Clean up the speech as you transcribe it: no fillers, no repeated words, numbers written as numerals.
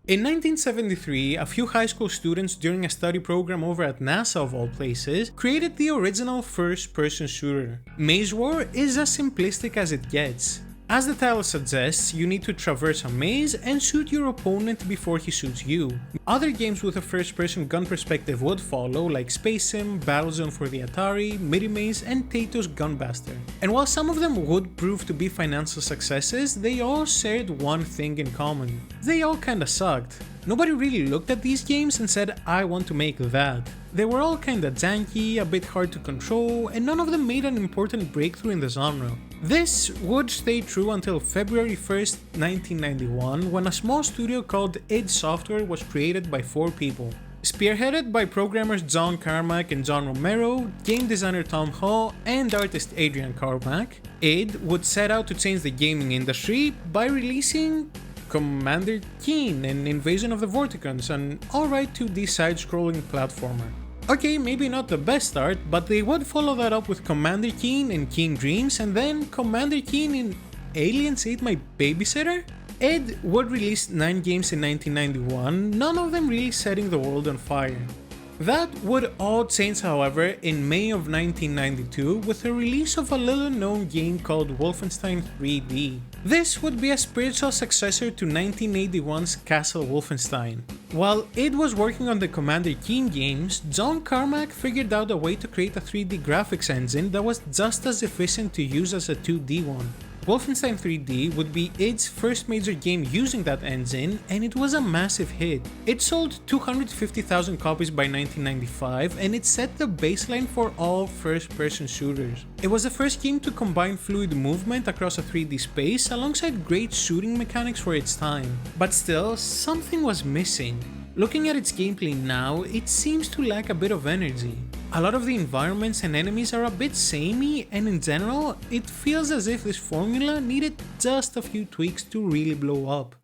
In 1973, a few high school students during a study program over at NASA of all places created the original first-person shooter. Maze War is as simplistic as it gets. As the title suggests, you need to traverse a maze and shoot your opponent before he shoots you. Other games with a first-person gun perspective would follow, like Space Sim, Battlezone for the Atari, Mini Maze, and Tato's Gunbuster. And while some of them would prove to be financial successes, they all shared one thing in common. They all kinda sucked. Nobody really looked at these games and said, I want to make that. They were all kinda janky, a bit hard to control, and none of them made an important breakthrough in the genre. This would stay true until February 1st, 1991, when a small studio called id Software was created by 4 people. Spearheaded by programmers John Carmack and John Romero, game designer Tom Hall, and artist Adrian Carmack, id would set out to change the gaming industry by releasing Commander Keen and Invasion of the Vorticons, an alright 2D side-scrolling platformer. Okay, maybe not the best start, but they would follow that up with Commander Keen and Keen Dreams, and then Commander Keen in Aliens Ate My Babysitter? id would release 9 games in 1991, none of them really setting the world on fire. That would all change, however, in May of 1992 with the release of a little known game called Wolfenstein 3D. This would be a spiritual successor to 1981's Castle Wolfenstein. While id was working on the Commander Keen games, John Carmack figured out a way to create a 3D graphics engine that was just as efficient to use as a 2D one. Wolfenstein 3D would be id's first major game using that engine, and it was a massive hit. It sold 250,000 copies by 1995, and it set the baseline for all first-person shooters. It was the first game to combine fluid movement across a 3D space alongside great shooting mechanics for its time. But still, something was missing. Looking at its gameplay now, it seems to lack a bit of energy. A lot of the environments and enemies are a bit samey, and in general, it feels as if this formula needed just a few tweaks to really blow up.